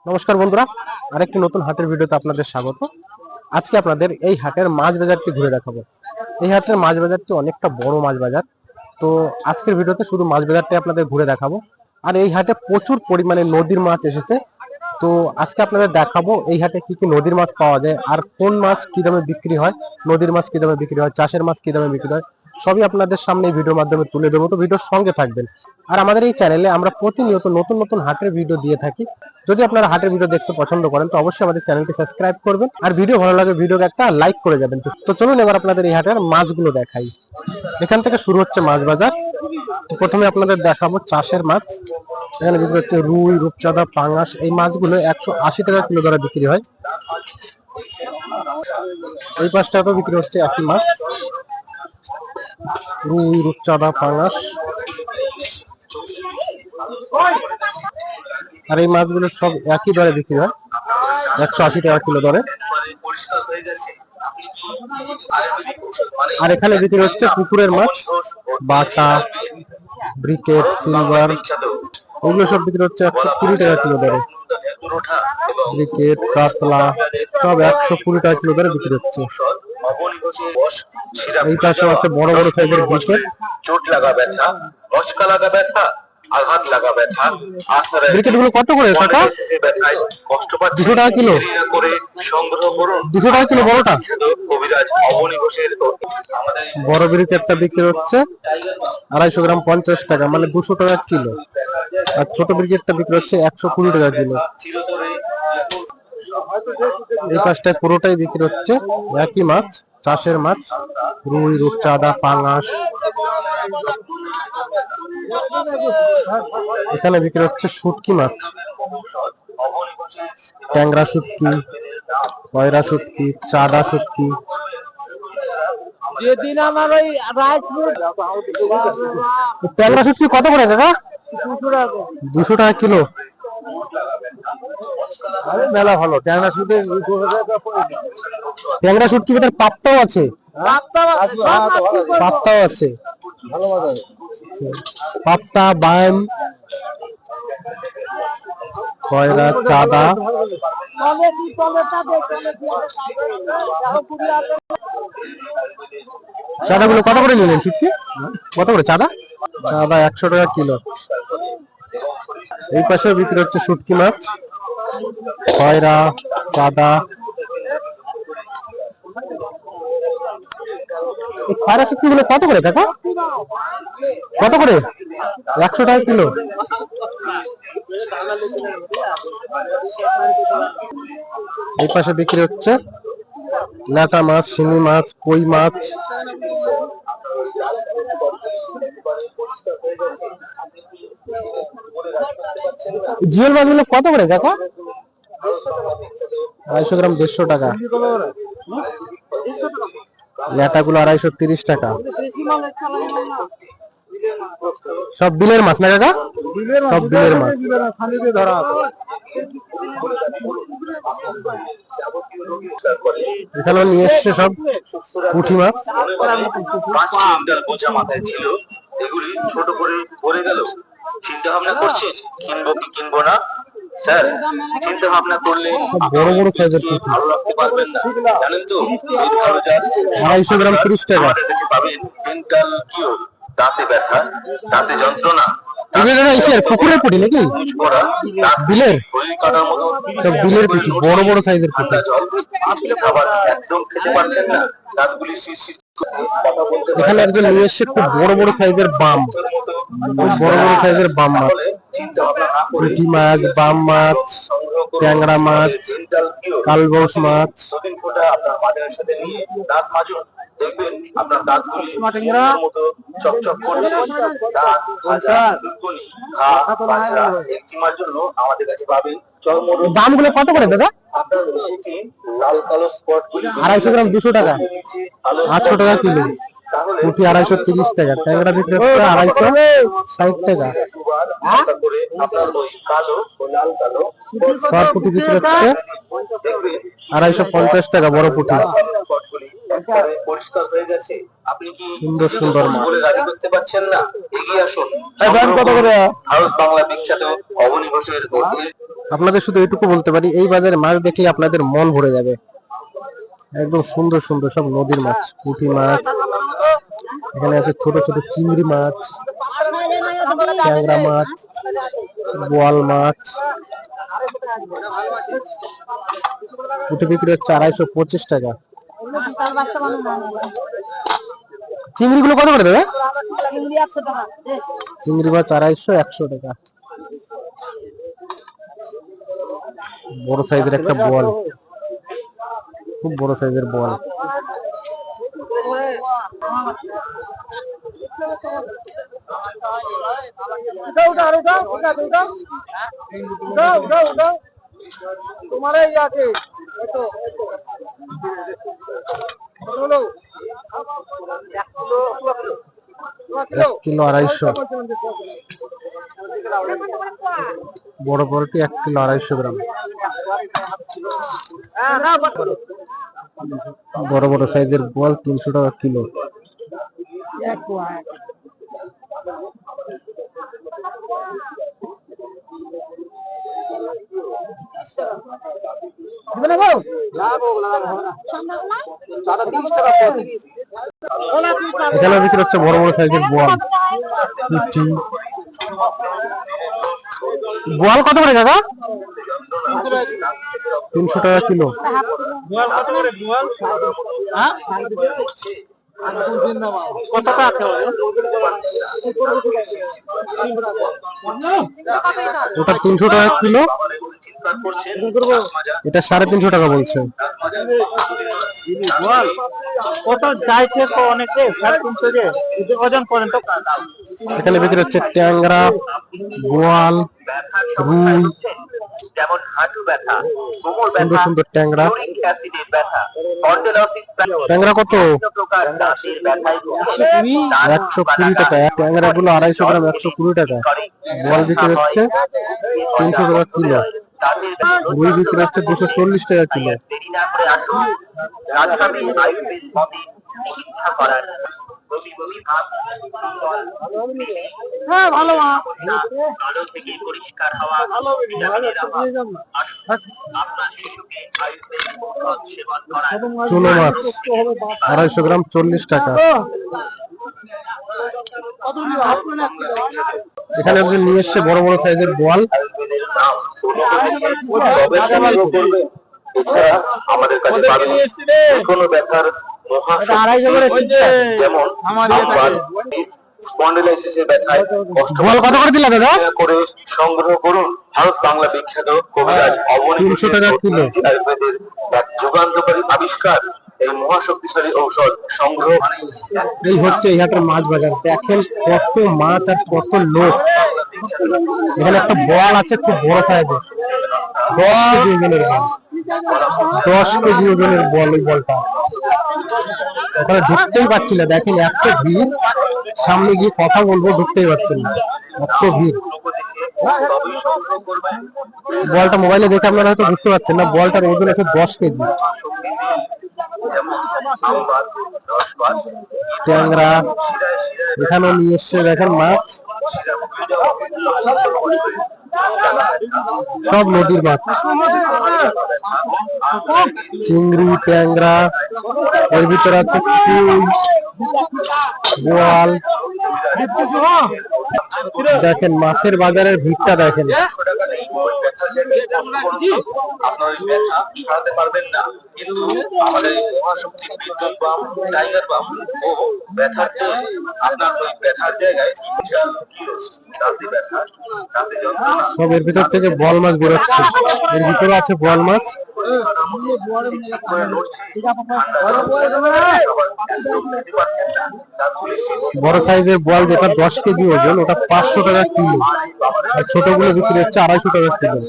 নমস্কার বন্ধুরা, আরেকটি নতুন হাটের ভিডিওতে আপনাদের স্বাগত। আজকে আপনাদের এই হাটের মাছ বাজারটি ঘুরে দেখাবো। এই হাটের মাছ বাজারটি অনেকটা বড় মাছ বাজার। তো আজকের ভিডিওতে শুধু মাছ বাজারটি আপনাদের ঘুরে দেখাবো। আর এই হাটে প্রচুর পরিমাণে নদীর মাছ এসেছে। তো আজকে আপনাদের দেখাবো এই হাটে কি কি নদীর মাছ পাওয়া যায়, আর কোন মাছ কি দামে বিক্রি হয়, নদীর মাছ কি দামে বিক্রি হয়, চাষের মাছ কি দামে বিক্রি হয়, সবই আপনাদের সামনে এই ভিডিওর মাধ্যমে তুলে দেবো। তো ভিডিওর সঙ্গে থাকবেন। আর আমাদের এই চ্যানেলে আমরা প্রতিনিয়ত নতুন নতুন হাটের ভিডিও দিয়ে থাকি। যদি আপনারা হাটের ভিডিও দেখতে পছন্দ করেন তো অবশ্যই আমাদের চ্যানেলটি সাবস্ক্রাইব করবেন, আর ভিডিও ভালো লাগে ভিডিওকে একটা লাইক করে যাবেন। তো চলুন এবার আপনাদের এই হাটের মাছগুলো দেখাই। এখান থেকে শুরু হচ্ছে মাছ বাজার। প্রথমে আপনাদের দেখাবো চাষের মাছ। এখানে বিক্রি হচ্ছে রুই, রূপচাঁদা, পাঙাশ। এই মাছগুলো 180 টাকা কিলো দরে বিক্রি হয়। এই 5 টাকা বিক্রি হচ্ছে একই মাছ, রুই, রূপচাঁদা, পাঙাশ। আর এই মাছগুলো সব একই দরে বিক্রি হয়, 180 টাকা কিলো দরে। আর এখানে বিক্রি হচ্ছে পুকুরের মাছ, বাটা, ব্রিকেট, সিলভার। ওগুলো সব বিক্রি হচ্ছে 120 টাকা কিলো দরে। ব্রিকেট, কাতলা সব 120 টাকা কিলো দরে বিক্রি হচ্ছে। এই পাশে আছে বড় বড় সাইজের ব্রিকেট। চোট লাগা ব্যথা, মচকা লাগা ব্যথা, আঘাত লাগা ব্যথা। ব্রিকেট গুলো কত করে কাকা? 200 টাকা কিলো। 200 টাকা কিলো বড়টা। বড় ব্রিকেটটা বিক্রি হচ্ছে 250 গ্রাম 50 টাকা, মানে 200 টাকা কিলো। আর ছোট ব্রিকেটটা বিক্রি হচ্ছে 120 টাকা কিলো। এই পাশটায় পুরোটাই বিক্রি হচ্ছে একই মাছ, চাষের মাছ, রুই, রূপচাঁদা, পাঙাশ। এখানে বিক্রি হচ্ছে শুটকি মাছ, ট্যাংরা শুটকি, কয়রা শুটকি, চাঁদা শুটকি। ট্যাংরা শুটকি কত করে কাকা? 200 টাকা কিলো। মেলা ভালো ট্যাংরা শুটকি। ট্যাংরা শুটকি ভিতরে পাপ্তাও আছে, পাপ্তাও আছে, পাপ্তা, বাইম, কয়রা, চাঁদা। চাঁদা গুলো কত করে নিলেন? শুটকি কত করে চাঁদা? চাঁদা 100 টাকা কিলো। এই পাশে বিক্রি হচ্ছে শুটকি মাছ, কয়রা, চাঁদা। এই কয়রা শুটকি গুলো কত করে কাকা? কত করে? 100 টাকা কিলো। এই পাশে বিক্রি হচ্ছে ল্যাটা মাছ, শিঙি মাছ, কই মাছ। জিওল মাছগুলো কত করে কাকা? 250 গ্রাম 150 টাকা। ল্যাটা গুলো 230 টাকা। সব বিলের মাছ না কাকা? সব বিলের মাছ। এখানে নিয়ে এসছে সব পুঁটি মাছ। এগুলি ছোট করে পড়ে গেল। চিন্তা ভাবনা করছেন কিনবো কি কিনবো না? স্যার, চিন্তা ভাবনা করলে বড় বড় সাইজের পুঁটি ভালো রাখতে পারবেন না, জানেন তো। 250 গ্রাম 30 টাকা। পাবেন ডেন্টাল কিওর, দাঁতে ব্যথা, দাঁতে যন্ত্রণা, পুকুরের পুঁটি নাকি বিলের? সব বিলের পুঁটি, বড় বড় সাইজের পুঁটি। খাবার একদম খেতে পারছেন না, দাঁতগুলি শিরশির। এখানে একজন নিয়ে এসছে খুব বড় বড় সাইজের বাম, বড় বড় সাইজের বাম মাছ, পুঁটি মাছ, বাম মাছ, ট্যাংরা মাছ, কালবোস মাছ। দেখবেন আপনার দাঁতগুলি মতো চকচক করছে। একজিমার জন্য আমাদের কাছে পাবেন। দামগুলো কত করে দাদা? লাল কালো স্পটগুলি 250 গ্রাম 200 টাকা, 800 টাকা কিলো। পুঁটি 230 টাকা। ট্যাংরা বিক্রি হচ্ছে 260 টাকা। সব পুঁটি বিক্রি হচ্ছে 250 টাকা, বড় পুঁটি। পরিষ্কার হয়ে গেছে। আপনি কি সুন্দর সুন্দর মাছ রাজি করতে পারছেন না? এগিয়ে আসুন। ভারত বাংলা বিখ্যাত অবনী ঘোষের আপনাদের শুধু এইটুকু বলতে পারি, এই বাজারে মাছ দেখলে আপনাদের মন ভরে যাবে। একদম সুন্দর সুন্দর সব নদীর মাছ, পুঁটি মাছ, এখানে আছে ছোট ছোট চিংড়ি মাছ, ট্যাংরা মাছ, বোয়াল মাছ। পুঁটি বিক্রি হচ্ছে 225 টাকা। চিংড়ি গুলো কত করে দেবে? চিংড়ি মাছ 250, 100 টাকা। বড় সাইজের একটা বোয়াল, খুব বড় সাইজের বোয়াল। কিলো 250, বড় বড়টি 1 কিলো 250 গ্রাম। বড় বড় সাইজের বোয়াল 300 টাকা কিলো। এখানে বিক্রি হচ্ছে বড় বড় সাইজের বোয়াল। বোয়াল কত করে কাকা? 300 টাকা কিলো। ওটা 300 টাকা কিলো, এটা 350 টাকা বলছে। এখানে বিক্রি হচ্ছে ট্যাংরা, বোয়াল, রুই, যেমন হাঁটু ব্যথা, কোমর সুন্দর ব্যথা, সুন্দর ট্যাংরা। ইউরিক অ্যাসিডের ব্যথা, স্পন্ডিলোসিস ব্যথা, ট্যাংরা কত? প্রকার দাঁতের ব্যথায় 120 টাকা। ট্যাংরা গুলো 250 গ্রাম 120 টাকা। বোয়াল বিক্রি হচ্ছে 300 টাকা কিলো। রুই বিক্রি হচ্ছে 240 টাকা কিলো। দেরি না করে আসুন রাজধানী আয়ুর্বেদ মতে চিকিৎসা করার। আলো থেকে পরিষ্কার হওয়া, ভিটামিনের অভাব, আপনার শিশুকে আয়ুর্বেদ ঔষধ সেবন করার। চুনো মাছ 250 গ্রাম 40 টাকা। এখানে আপনি নিয়ে এসছে বড় বড় সাইজের বোয়াল। আমাদের কাছে পাবেন কোনো ব্যথার যেমন স্পন্ডিলাইসিসের ব্যথায় বোয়াল কত করে দিলা দাদা? করে সংগ্রহ করুন ভারত বাংলা বিখ্যাত কবিরাজ অবনী 300 টাকা কিলো। আয়ুর্বেদের এক যুগান্তকারী আবিষ্কার এই মহাশক্তিশালী ঔষধ সংগ্রহ। এই হচ্ছে এই হাটের মাছ বাজার। দেখেন কত মাছ আর কত লোক। এখানে একটা বোয়াল আছে খুব বড় সাইজের, 10 কেজি ওজনের বোয়াল। ওই বলটা ওখানে ঢুকতেই পারছি না। দেখেন এত ভিড়, সামনে গিয়ে কথা বলবো ঢুকতেই পারছি না, এত ভিড়। বলটা মোবাইলে দেখে আপনারা হয়তো বুঝতে পারছেন না, বলটার ওজন আছে 10 কেজি। ট্যাংরা এখানেও নিয়ে এসছে, দেখেন মাছ সব নদীর মাছ, চিংড়ি, ট্যাংরা, এর ভিতরে আছে কুই, বোয়াল। দেখেন মাছের বাজারের ভিড়টা দেখেন। আপনার ওই ব্যথা সারাতে পারবেন না, কিন্তু আমাদের মহাশক্তি বিদ্যুৎ বাম, টাইগার বাম ও ব্যথার আপনার ওই ব্যথার জায়গায় দাঁতে ব্যথা, দাঁতে যন্ত্রণা। সব এর ভিতর থেকে বোয়াল মাছ বেরোচ্ছে। এর ভিতরে আছে বোয়াল মাছ। বড় সাইজের বোয়াল যেটা 10 কেজি ওজন, ওটা 500 টাকা কিলো। আর ছোটগুলো বিক্রি হচ্ছে 250 টাকা কিলো।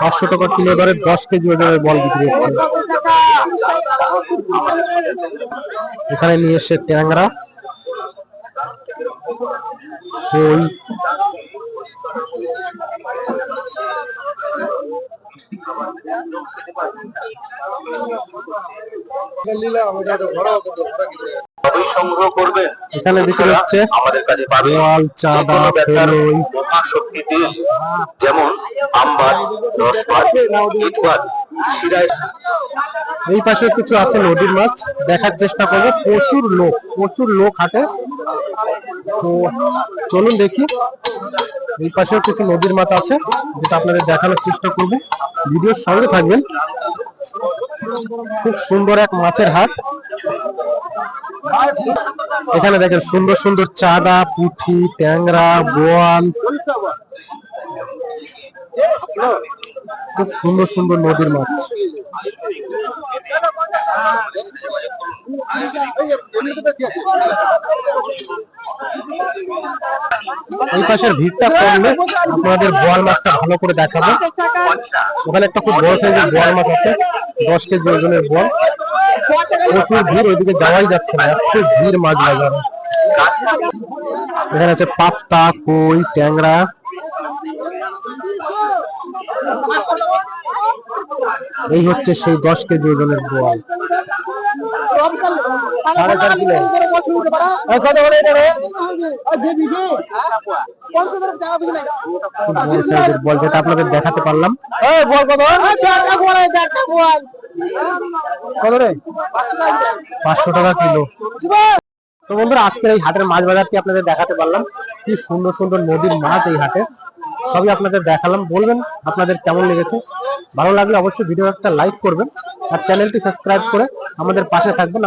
500 টাকা কিলো দরে 10 কেজি ওজনের বল বিক্রি হচ্ছে। এখানে নিয়ে এসছে ট্যাংরা, কই, সবই সংগ্রহ করবেন। এখানে বিক্রি হচ্ছে আমাদের কাছে পাবেন বোয়াল, চাঁদা, যেকোনো ব্যথার ফেলুই। মহাশক্তি তেল, যেমন আমবার, রসপাত, ইটপাত, শিরায়। এই পাশে কিছু আছে নদীর মাছ, দেখার চেষ্টা করবো। প্রচুর লোক হাটে। তো চলুন দেখি। এই পাশেও কিছু নদীর মাছ আছে, যেটা আপনাদের দেখানোর চেষ্টা করবো। ভিডিওর সঙ্গে থাকবেন। খুব সুন্দর এক মাছের হাট। এখানে দেখেন সুন্দর সুন্দর চাঁদা, পুঁটি, ট্যাংরা, বোয়াল। খুব সুন্দর সুন্দর নদীর মাছ। এই পাশের ভিড়টা করলে আপনাদের বোয়াল মাছটা ভালো করে দেখাবো। ওখানে একটা খুব বড় সাইজের বোয়াল মাছ আছে, 10 কেজি ওজনের বোয়াল। প্রচুর ভিড়, ওইদিকে যাওয়াই যাচ্ছে না, এত ভিড় মাছ বাজারে। এখানে আছে পাপ্তা, কই, ট্যাংরা। এই হচ্ছে সেই 10 কেজি ওজনের বোয়াল। বল, যেটা আপনাদের দেখাতে পারলাম। 500 টাকা কিলো। তো বন্ধুরা, আজকের এই হাটের মাছ বাজারটি আপনাদের দেখাতে পারলাম। কি সুন্দর সুন্দর নদীর মাছ এই হাটে, সবই আপনাদের দেখালাম। বলবেন আপনাদের কেমন লেগেছে। ভালো লাগলে অবশ্যই ভিডিও একটা লাইক করবেন আর চ্যানেলটি সাবস্ক্রাইব করে আমাদের পাশে থাকবেন।